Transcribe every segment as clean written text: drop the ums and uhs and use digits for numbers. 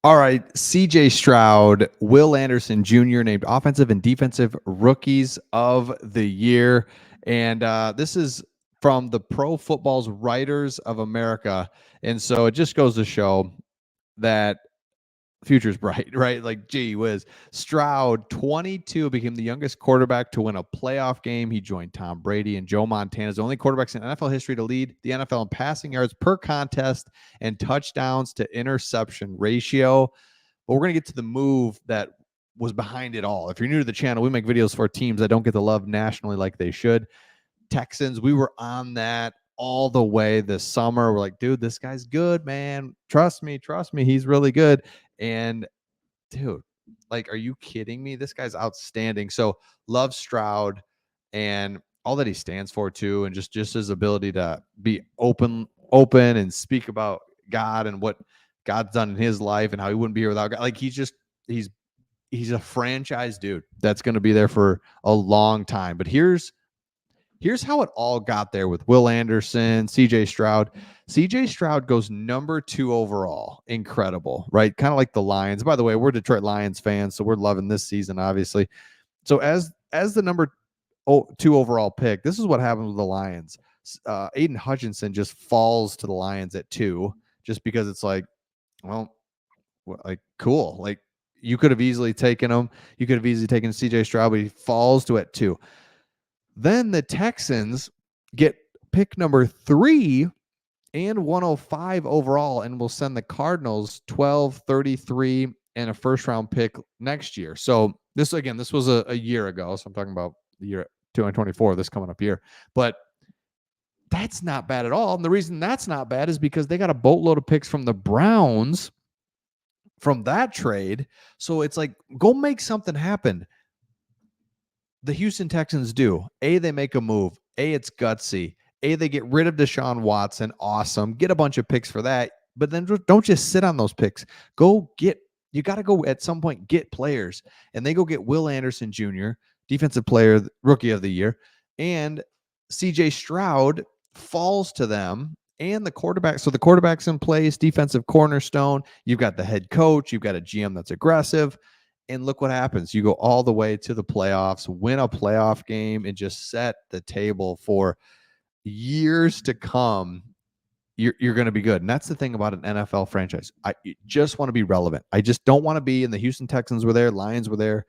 All right, CJ Stroud, Will Anderson Jr. named offensive and defensive rookies of the year. And this is from the Pro Football's Writers of America. And so it just goes to show that future's bright, right? Like, gee whiz. Stroud, 22, became the youngest quarterback to win a playoff game. He joined Tom Brady and Joe Montana as the only quarterbacks in NFL history to lead the NFL in passing yards per contest and touchdowns to interception ratio. But we're going to get to the move that was behind it all. If you're new to the channel, we make videos for teams that don't get the love nationally like they should. Texans, we were on that all the way this summer. We're like, dude, this guy's good, man. Trust me, he's really good. And dude, like, are you kidding me? This guy's outstanding. So love Stroud and all that he stands for too, and just his ability to be open and speak about God and what God's done in his life and how he wouldn't be here without God. Like, he's a franchise dude that's going to be there for a long time. But here's how it all got there with Will Anderson, CJ Stroud. CJ Stroud goes number 2 overall. Incredible, right? Kind of like the Lions. By the way, we're Detroit Lions fans, so we're loving this season, obviously. So as the number 2 overall pick, this is what happens with the Lions. Aiden Hutchinson just falls to the Lions at 2, just because it's like, well, like, cool. Like, you could have easily taken him. You could have easily taken CJ Stroud, but he falls to at 2. Then the Texans get pick number 3 and 105 overall, and will send the Cardinals 12, 33, and a first round pick next year. So this was a year ago. So I'm talking about the year 2024, this coming up year. But that's not bad at all. And the reason that's not bad is because they got a boatload of picks from the Browns from that trade. So it's like, go make something happen. The Houston Texans do. A, they make a move. A, it's gutsy. A, they get rid of Deshaun Watson. Awesome. Get a bunch of picks for that. But then don't just sit on those picks. You got to go at some point get players. And they go get Will Anderson Jr., defensive player, rookie of the year. And CJ Stroud falls to them. And the quarterback. So the quarterback's in place, defensive cornerstone. You've got the head coach. You've got a GM that's aggressive. And look what happens. You go all the way to the playoffs, win a playoff game, and just set the table for years to come. You're going to be good. And that's the thing about an NFL franchise. I just want to be relevant. I just don't want to be in the Houston Texans were there, Lions were there,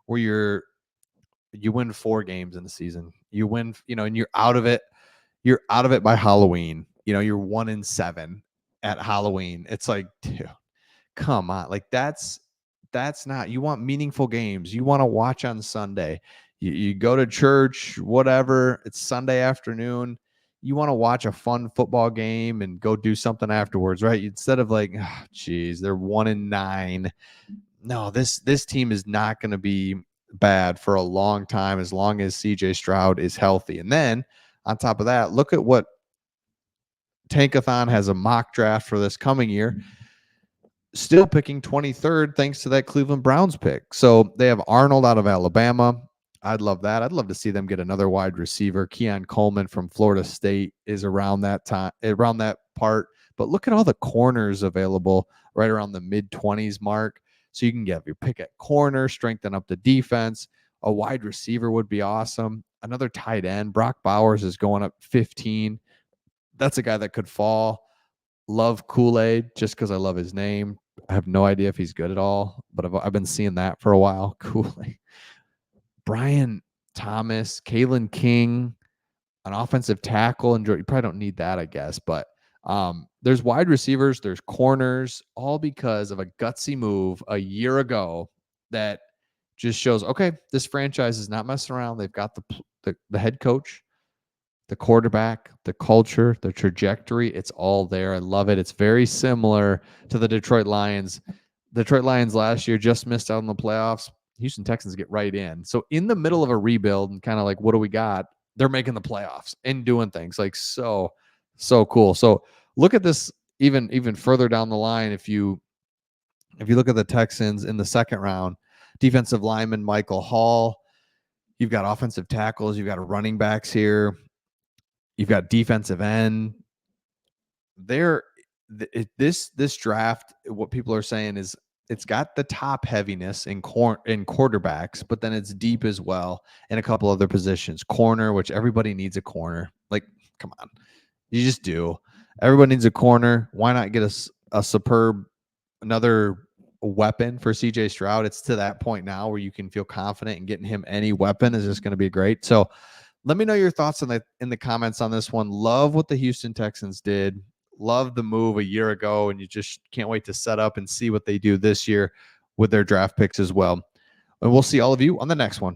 where you win 4 games in the season. You win, and you're out of it. You're out of it by Halloween. You're 1-7 at Halloween. It's like, dude, come on. Like, that's not, you want meaningful games. You want to watch on Sunday. You go to church, whatever. It's Sunday afternoon. You want to watch a fun football game and go do something afterwards, right? Instead of like, oh, geez, they're 1-9. No, this team is not going to be bad for a long time as long as CJ Stroud is healthy. And then on top of that, look at what Tankathon has a mock draft for this coming year. Still picking 23rd thanks to that Cleveland Browns pick. So they have Arnold out of Alabama. I'd love that. I'd love to see them get another wide receiver. Keon Coleman from Florida State is around that part. But look at all the corners available right around the mid-20s mark. So you can get your pick at corner, strengthen up the defense. A wide receiver would be awesome. Another tight end. Brock Bowers is going up 15. That's a guy that could fall. Love Kool-Aid just because I love his name. I have no idea if he's good at all, but I've been seeing that for a while. Kool-Aid. Brian Thomas, Kalen King, an offensive tackle, and you probably don't need that, I guess, but there's wide receivers, there's corners, all because of a gutsy move a year ago that just shows, okay, this franchise is not messing around. They've got the head coach, the quarterback, the culture, the trajectory. It's all there. I love it. It's very similar to the Detroit Lions. Detroit Lions last year just missed out on the playoffs. Houston Texans get right in. So in the middle of a rebuild and kind of like, what do we got? They're making the playoffs and doing things like so cool. So look at this even further down the line. If you look at the Texans in the second round, defensive lineman Michael Hall, you've got offensive tackles, you've got running backs here, you've got defensive end. this draft, what people are saying is it's got the top heaviness in quarterbacks, but then it's deep as well in a couple other positions. Corner, which everybody needs a corner. Like, come on, you just do. Everybody needs a corner. Why not get a superb another weapon for CJ Stroud? It's to that point now where you can feel confident in getting him any weapon is just going to be great. So let me know your thoughts in the comments on this one. Love what the Houston Texans did. Love the move a year ago, and you just can't wait to set up and see what they do this year with their draft picks as well. And we'll see all of you on the next one.